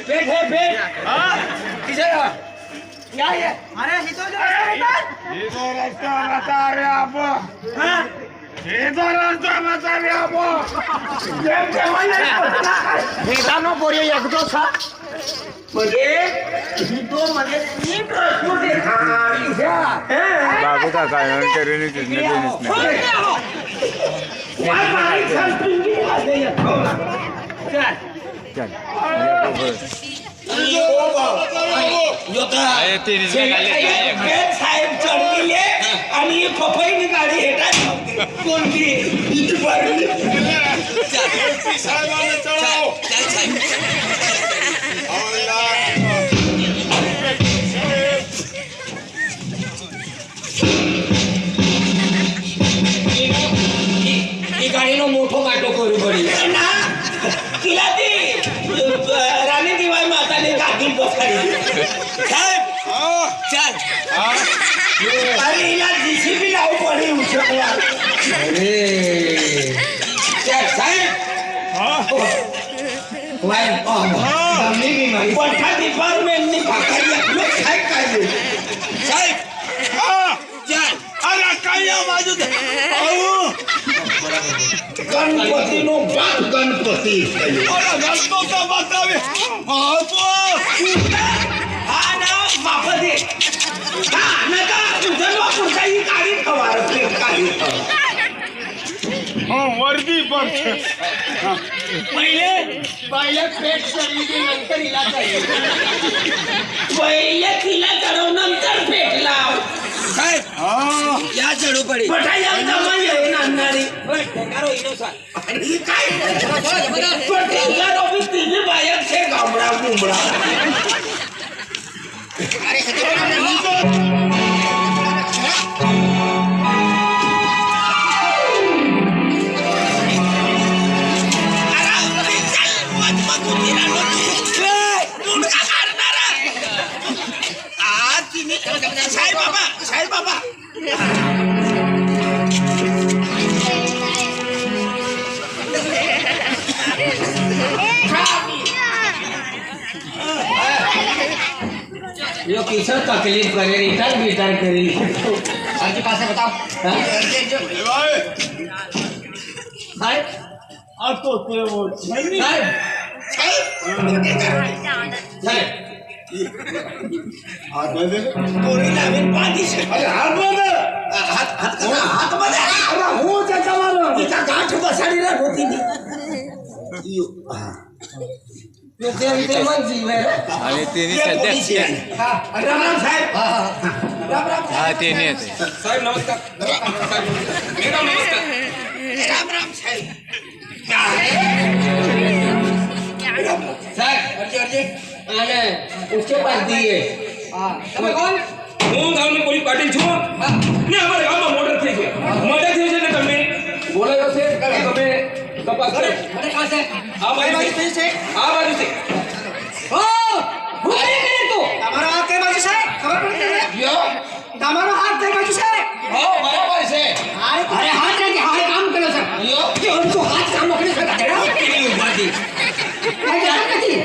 पेट है पेट हाँ किसे क्या है अरे इधर रास्ता बता रहे आप हाँ इधर रास्ता बता रहे आप बेटानो बोरियो एक दो सा मुझे तो मुझे तीन प्रश्न देखा बाबू का कारण करेंगे कितने दिन इसमें चल साहेब चढले आणि पपईनी गाडी हेटा कोणती गाडीनो मोठो काटो करू पडी ना तिला ती राणी दिवाई माताने गाडीत बसली साहेब चल अरे हिला जीसीबी लावू पडी उचलला अरे चल साहेब वाय मी माहिती पठा डिपार्टमेंटनी फाकाली लोक काय काढले साहेब चल अरे काय या बाजू गणपती नो बाप गणपती गणपती बतावे हा ना बाप दे हा नका तुझं वापरता ही गाडी खवार गाडी वर्दी पर पहिले पेट सरी नंतर हिला चाहिए पहिले तिला चढव नंतर पेट लाव साहेब या चढू पडी पठाया जमा येऊन आणणारी ठेकारो इनो सा आणि काय ठेकारो बी तिने बाहेर छे गामडा गुमडा अरे साहेब बाबा यो किसर तकलीफ करे रिटायर करी आपके पास है बताओ साहेब अब तो वो साहेब हाथ में कोरी लावे पानी से अरे हाथ में हाथ में अरे हो चाचा मारो इतना गांठ बसाडी रे होती नहीं ये ते मन जीव है आणि तेनी सध्या राम राम साहेब राम हा तेनी येते साहेब नमस्कार मॅडम नमस्कार राम राम साहेब साहेब अर्जी અને उसके पास दिए તમે કોણ હું ગામનો પોલીસ પાટીલ છું ને અમારા ગામમાં મોટર થઈ છે મર્ડર થયું છે ને તમે બોલાયો છે તમે તપાસ કરો મને કાં છે આ બાજુ થઈ છે આ બાજુ છે ઓ હું કરે તો તમારો હાથ કઈ બાજુ છે ખબર પડી છે યો તમારો હાથ કઈ બાજુ છે હો બરાબર છે અરે હાથ નથી હાથ કામ કરે છે યો કે તો હાથ કામ કરે છે દાદા કેવી ઉભાતી કઈ જાણ નથી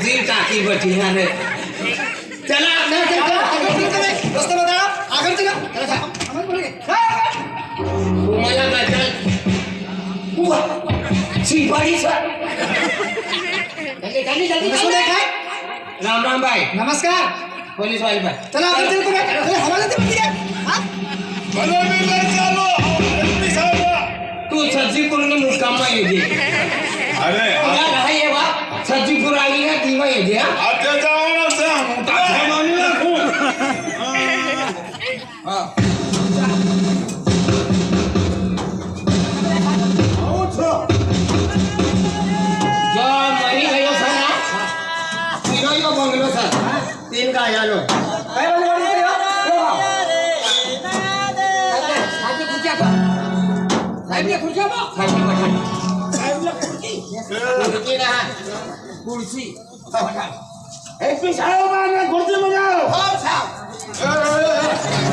जी टाकी बैठी है रे चला रास्ता बताओ आगे चला चला हम बोलेंगे तुम्हाला काय चल हुआ सिपाही सर जल्दी जल्दी काय राम राम भाई नमस्कार पुलिस वाले भाई चला आगे चलो तुम्हें हवाला दे दिया हां चलो भी चलो एसपी साहब तू सब्जी कोणी मुकाम में ये अरे क्या रहा ये बात सब्जी पुरानी है तीवा ये दिया आते जाओ ना से मोटा सामानी रखो हां आओ छो जो मरी गयो सर ना तीनो यो बंगलो सर तीन का आलो काय वाली वाली साहेब खुर्च्या बा साहेब खुर्च्या बा साहेब खुर्ची ना कुर्सी एसपी साहब आने कुर्सी में जाओ हां साहब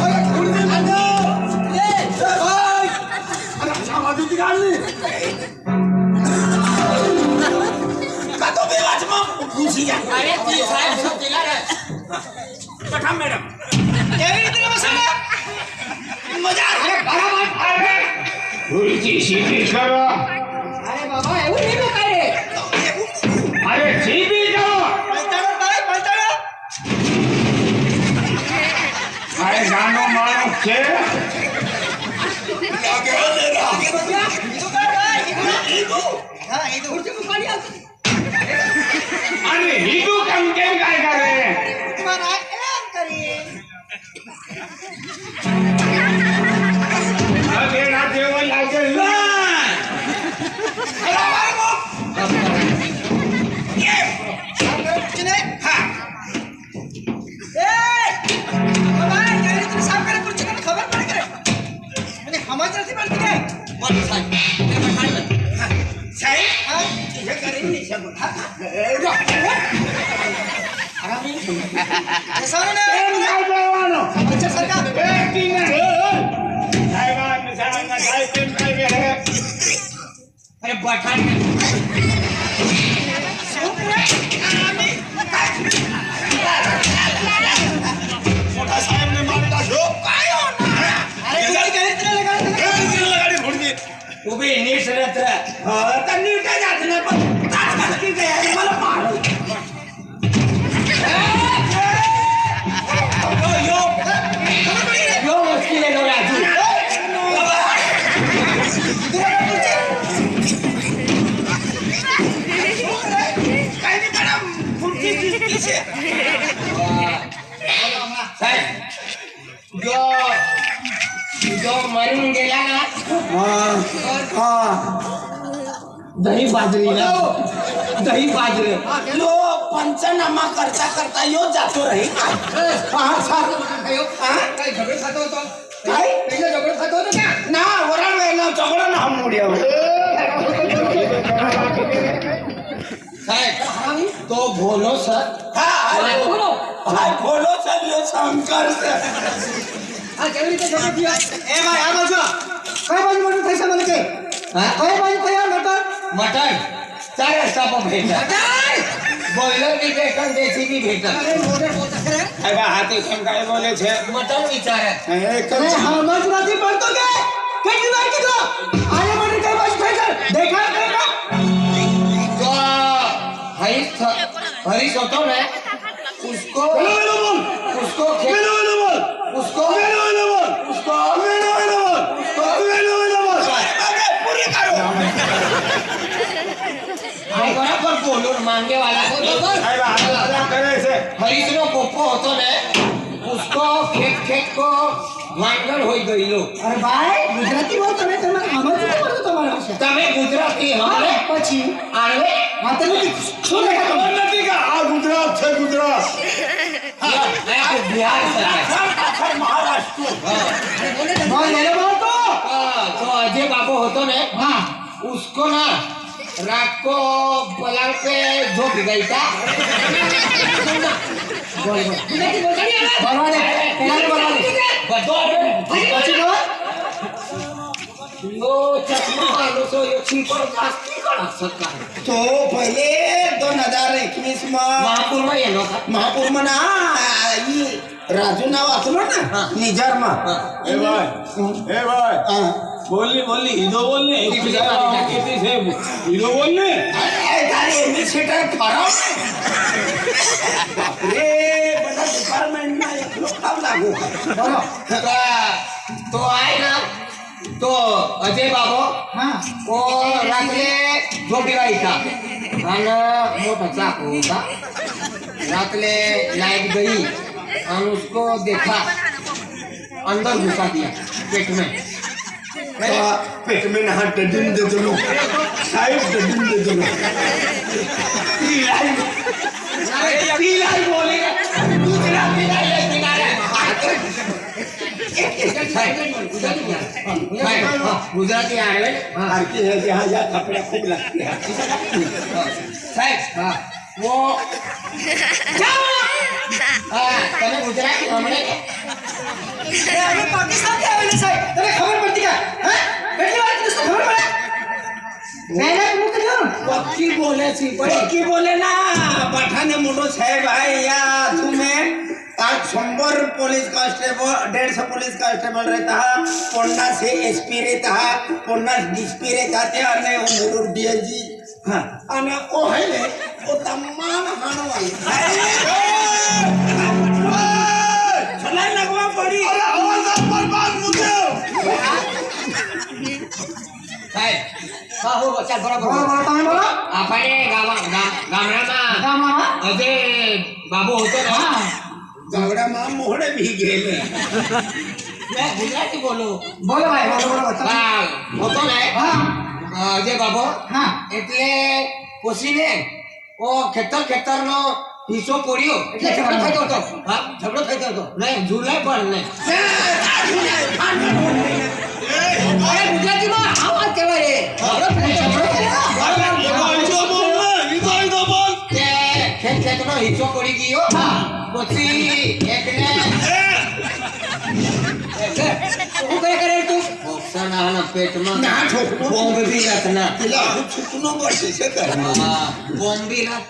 अरे कुर्सी में जाओ ए भाई अरे साहब आदमी કાઢની કાતો બે વાતમાં ઘૂસી ગયા અરે જી સાહેબ શું પેલા રે પઠા મેડમ કેવી રીતે બસાડે મજા આવે બરાબર આવે ગુરુજી સીધી કરો અરે બાબા એવું નહીં કરે અરે સીધી કરો પલટાડો ભાઈ પલટાડો અરે ગાનો માણસ છે લાગે લે લાગે તો કર ભાઈ હા એ તો ઉઠી મુકાડી આવ અરે હિન્દુ કેમ કેમ કાય કરે મારા એમ કરી અરે ના જેવો લાગે અરે પઠાણ મોટા સાહેબ ને મારી નાખ્યો કાયો અરે ગાડી લગાડી ઘોડી ઉભી નીટ રત્ર હા તને કે જાત ને પણ તાત કી ગયા મને મારો યો મુશ્કેલ નો રાજુ સાહેબ જો મરી ગયેલા ના દહીં બાજરી લો પંચનામા કરતા કરતા યો જાતો રહી હા સારું હા કઈ ઝઘડો થતો હતો કાઈ પહેલો ઝઘડો થતો હતો ક્યાં ના વરાણ વેનો ઝઘડો ના મોડ્યો સાહેબ તો ભોલો સર હા બોલો હા બોલો સર શંકર છે આ કેવી રીતે ઝઘડો થયો એ ભાઈ આ બાજુ કઈ બાજુ મોટું થઈ છે મને કે હા કઈ બાજુ થયા મટર મટન ચાર રસ્તા પર ભેટા બોઈલર ની ભેટન દેશી ની ભેટન એ બા હાથી કેમ કાય બોલે છે મટન વિચારે એક જ સમજ નથી પડતો કે કેટલી વાર કીધું આને મને કઈ બાજુ થઈ છે દેખાય દેખા तो हरीश होता है उसको उसको उसको पूरी करो बराबर बोलो मांगे वाला हरीश नो पोपो होतो ने उसको खेत को वांगण होई गई लो अरे भाई गुजराती बोल તમે તમારે સમજ નથી પડતો તમારા ભાષા તમે ગુજરાતી હમણે પછી આણે માતે નથી શું લેખા ખબર નથી કે આ ગુજરાત છે ગુજરાત આ બિહાર સરકાર આખર મહારાષ્ટ્ર હા ले लो बात तो अजय बाबू होतो ने हां उसको ना रात को पलंग पे झोंक गई था बोल यो चश्मा आलो तो यो छिपर जास्ती करा सरकार तो पहिले 2021 માં महापूर में येलो का महापूर માં ના ઈ રાજુ નાવ આસલો ને હા. નિજાર માં એ ભાઈ હા બોલની હીરો બોલની એક બીજા કેટલી છે હીરો બોલની એ તારી એડમિનિસ્ટ્રેટર ખરાબ રે બધા ડિપાર્ટમેન્ટ માં એકલો કામ લાગુ બોલો तो आए ना तो अजय बाबू હા वो रात्रे झोंकी गई था અને मोटा चाकू था रात्रे लाइट गई और उसको देखा अंदर घुसा दिया पेट में તો પેટ में ना डडिन दे दो साइड डडिन दे दो पीलाई बोली दूसरा पीलाई किनारे गुजराती आड़े आरती है जहाँ जहाँ कपड़े खूब लगते हैं साहब वो તમે ગુજરાતી હમણે પાકિસ્તાન થી આવેલા સાહેબ તને ખબર પડતી કે હે કેટલી વાર કીધું ખબર પડે पक्की बोले सी पक्की बोले ना पठाने मोटो साहेब आहे या तुम्हें आज 100 पुलिस कांस्टेबल 150 पुलिस कांस्टेबल रहता है 50 से एसपी रहता है 50 डीएसपी रहता है અને ઉમર ડીએજી હા અને ઓ હે ને ઓ તમામ હાણવાઈ છલાઈ લગવા પડી અરે અવાજ બરબાદ મુદ્દો સાહેબ હા હો ચાલ બરાબર તમે બોલો આપણે ગામડામાં અજય બાબુ હતો ને ગાવડામાં મોહડે બી ગયેલે મેં ગુજરાતી બોલું બોલો ભાઈ બોલો તમે હતો ને હા અજય બાબુ હા એટલે પોસીને ઓ ખેતરનો હિસ્સો પડ્યો એટલે ઝઘડો થતો હતો હા ઝઘડો થતો હતો નહીં ઝૂલાય પણ નહીં અરે ગુજરાતીમાં આ વાત કહેવાય ઝઘડો બોલ કે ખેતનો હિસ્સો પડી ગયો હા પછી એકને હું કરે તું બોક્સરના પેટમાં ના ઠોકરો બોમ્બ બી રાખના પેલા છૂટનો પડશે છે કર બોમ્બ બી રાખ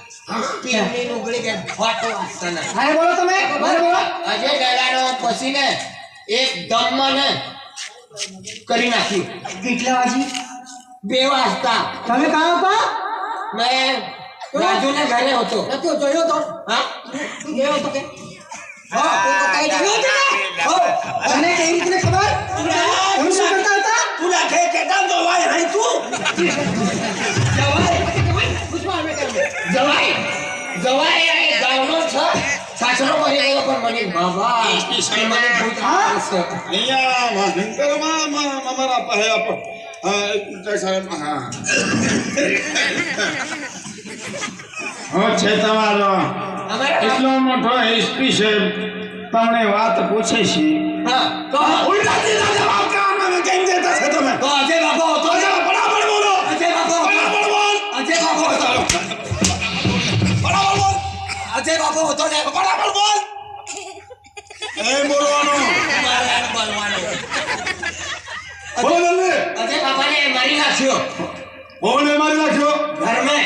પીરની ઉગડી કે ફાટો વાસના હા બોલો તમે બોલો અજય દાદાનો પછીને એક દમમાં ને કરી નાખ્યું કેટલા વાજી 2 વાગતા તમે કાં હતા મેં રાજુને ઘરે હતો નતો જોયો તો હા તું ગયો તો કે હા તું તો કઈ ગયો છે હો તને કેવી રીતે ખબર તમે શું કરતા હતા તું રાખે કેટા તો ભાઈ હઈ તું જવાય જવાય એ ગામનો છે સાસરો કરી ગયો પણ મને બાબા મને ભૂત આવશે અહીંયા વાહનકરમાં અમારા પાસે સાહેબ હા છે તમારો અમારા એટલો મોટો એસપી છે તમને વાત પૂછે છે હા તો ઉલટાથી જવાબ કામ કેમ દેતા છે તમે તો અજય બાબો હતો બરાબર બોલો અજય બાબો બરાબર બોલ અજય બાબો હતો બરાબર બોલ અજય બાબો હતો ને બરાબર બોલ એ બોલવાનું મારે બોલવાનું બોલો જલ્દી અજય બાબાને મારી નાખ્યો કોને મારી નાખ્યો ઘર મેં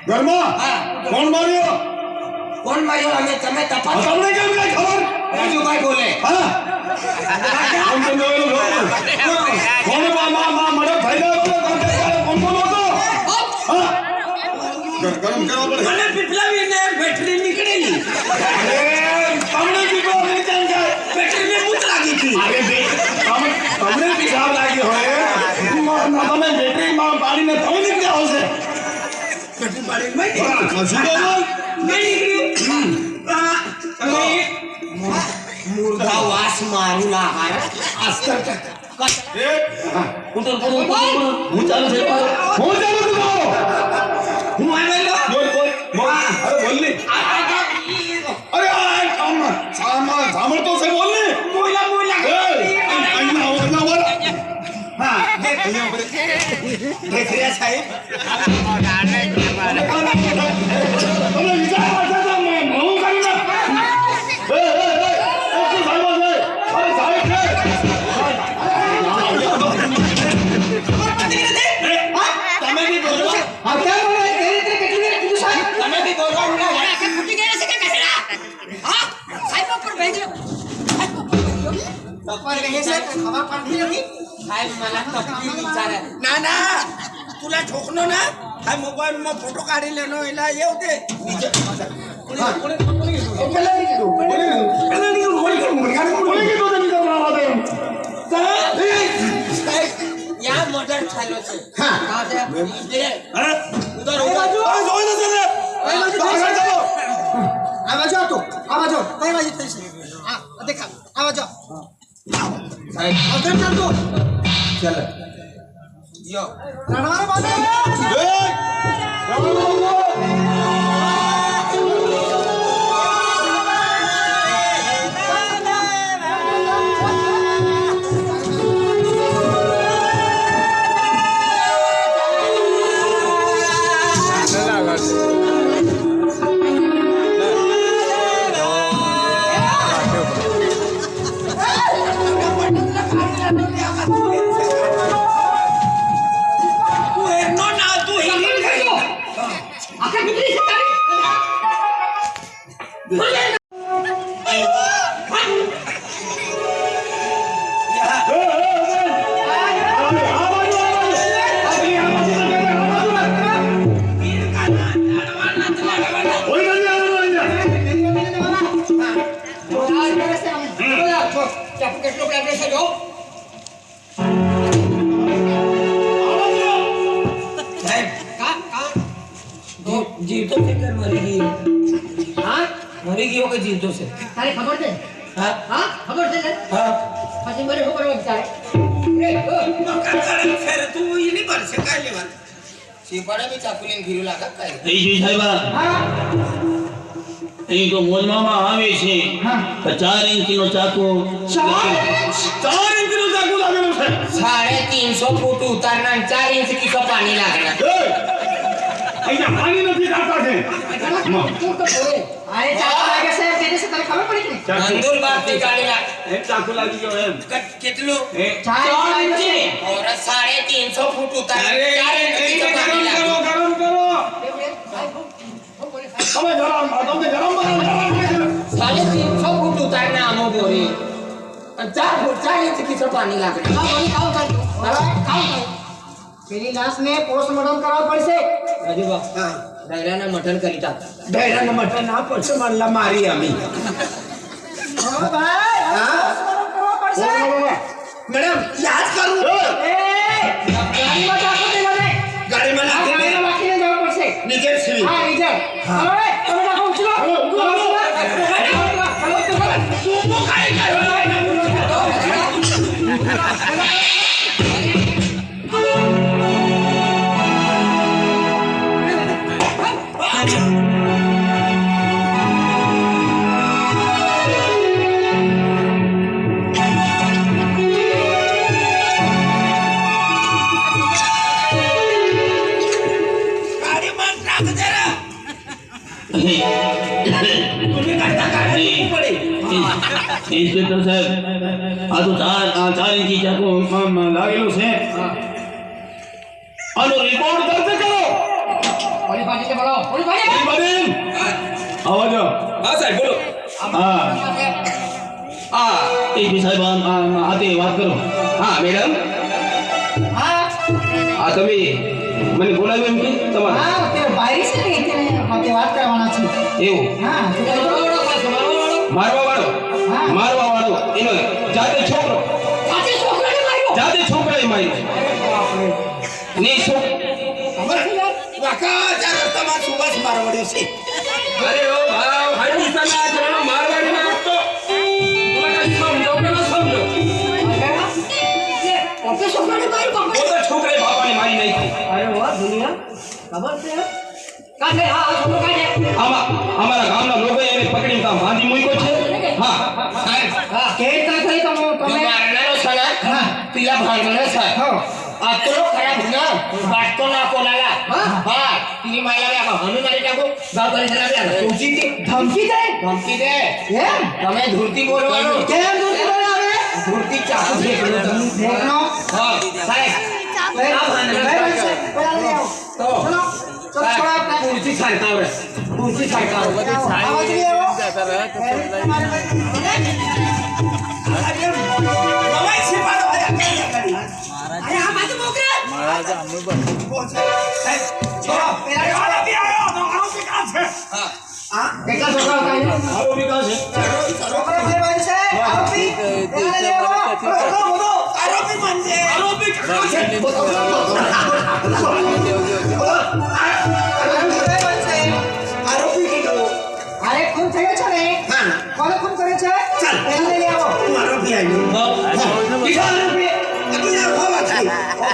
ઘરમાં હા કોણ માર્યો કોણ માર્યો અમે તમે તપાસ કરો. તમને કેમ કઈ ખબર રાજુભાઈ બોલે હા કોણ તમને ઓલું કોણ માં મડે થઈ ગયો કોણ કોણ હતો હા ગરમ કરવા પડે મને પીપલાવીને બેટરી નીકળેલી અરે તમને કીધું અમે કેમ કે બેટરીને ભૂત લાગી હતી અરે બે તમને પિશાબ લાગી હોય તમે બેટરીમાં પાડીને તમે નીકળ્યા હશે બેટરી પાડી મેં હા, ખસી ગયો બોલ. નીકળ્યું મુર્દા વાસ મારું ના હાર અસ્તર એક હું ચાલુ છે હું ચાલુ છું તમારો હું આવેલો બોલ બોલ અરે બોલ ને અરે આ સાંભળતો છે બોલ ને બોલા અહીંયા બોલ હા દેખ રહ્યા સાહેબ તમને વિચાર છે તો હું કરી નાખ શું સાહેબ છે અરે સાહેબ છે તમે બી બોલો હા કેમ બોલે કેવી રીતે કેટલી વાર કીધું સાહેબ તમે બી બોલો ને ફૂટી ગયા છે કે કચરા હા સાહેબ પર ભેજો તપર કહે છે ખબર પડતી નથી સાહેબ મને તકલીફ વિચારે ના ના તુલા ઠોકનો ના આ મોબાઈલમાં ફોટો કાઢી લેનો એલા એવું તે યા મર્ડર થયેલો છે હા એટલે ઉધર કઈ બાજુ આ જોઈ લો છે ને આ બાજુ હતો આ બાજુ કઈ બાજુ થઈ છે હા દેખા આ બાજુ સાહેબ અધર ચાલતો ચાલો યો રણવારો બાજુ તું એનો ના કેટલો પ્રેમ છે જો જીવતો છે કે મરી ગયો? હા મરી ગયો કે જીવતો છે? તારે ખબર છે હા હા ખબર છે ને હા પછી મને શું કરવા વિચારે ફેર તું એની પર છે કાઈ લેવાનું શીપાડે બી ચાકુ લઈને ઘીરું લાગે કાઈ એ જી સાહેબા એ તો મોજમાં આવે છે 4 ઇંચનો ચાકુ 4 ઇંચનો ચાકુ લાગેલો છે 350 ફૂટ ઉતારના 4 ઇંચ કિસો પાણી લાગે અહીંયા પાણી નથી આવતા છે અરે ચાકુ લાગે સાહેબ તેને છે તને ખબર પડી કે અંદુર બારથી ગાડી લાગે એક ચાકુ લાગી ગયો એમ કેટલું 4 ઇંચ और 350 फुट उतार 4 इंच की पानी लागे ગરમ કરો તમે ગરમ બનાવો 350 फुट उतारना आमो बोरी 4 फुट 4 इंच की पानी लागे પેલી લાશને પોસ્ટમોર્ટમ કરવા પડશે राजू बा डायराना मटन करी टा ડાયરાના મટન ના પડશે મારલા મારી અમી હા ભાઈ પોસ્ટમોર્ટમ કરવા પડશે મેડમ યાદ કરું એ ગાડીમાં ચાકુ દે મને ગાડીમાં નાખીને રાખીને જવું પડશે નીચે સીવી હા નીચે હવે તમે નાખો ઉછલો ગાડીમાં નાખ જરા ઇન્સ્પેક્ટર સાહેબ આ તો 4 ઇંચી ચાકુ લાગેલું છે આનો રિપોર્ટ દર્જ કરો पुलिस पार्टी से बोलो पुलिस पार्टी બનેલ આવાજો હા સાહેબ બોલો હા હા એ સાહેબ આતે વાત કરો હા મેડમ હા આ તમે મને બોલાવ્યો એમ કે તમારે હા તે બાયરી છે ને તેને સાથે વાત કરવાના છે એવું હા મારવા વાળો હા. મારવા વાળો એનો જાતે છોકરો पार्टी छोकरा ने मारो જાતે છોકરાએ માર્યો ને છોકરો खबर है यार વાકા ચાર રસ્તામાં સુભાષ મારવડ્યો છે અરે ઓ ભાવ હાઈ દિશાના જવાનો મારવાડી ના તો બોલા કઈ સમજો કે ન સમજો पार्टी छोकरा ने मारो वो तो छोकरे बापाने मारी नहीं थी अरे वाह दुनिया खबर से का है हां छोकरा का है हमारा गामना लोगोए એને પકડીને તા બાંધી મૂક્યો છે હા साहब हां કેતા થઈ તમે મારનારો છે ને હા. પેલા ભાંગનો છે હા. આ તો ખરાબ ના બાટકો ના કોલાલા હા તીની માયા લે હમે મારી ટાકો ગાવ કરી ચલા લે તુજી થી ધમકી દે ધમકી દે એમ તમે ધૂળતી બોલવાનો કેમ દૂર આવે ધૂળતી ચાકુ ફેંકનો તમે દેખનો હા સાહેબ પેલા લઈ આવો તો ચલો ચલો છોડા આપણે ધૂળતી છાડતા આવો જ આવો નવાઈ છે પાડો ગાડી અરે આ બાજુ મોકલે કેટલા છોકરાઓ કાઈ આવો વિકાસ છે છોકરા બે ભાઈ છે આરોપી પેલા લઈ આવો આરોપી બનજે આરોપી આરોપી કીધું અરે ખૂન થયો છે ને હા કોને ખૂન કરે છે ચાલ. પેલા લઈ આવો આરોપી આવ્યો આરોપી અગિયાર હોવા છે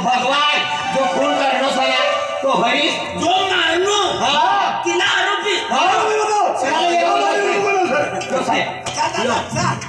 ભગવાન જો ખૂન કરનો છે ને તો હરીશ જો મારનો હા કિલા આરોપી પેલા લઈ આવો જો સાહેબ ચાલ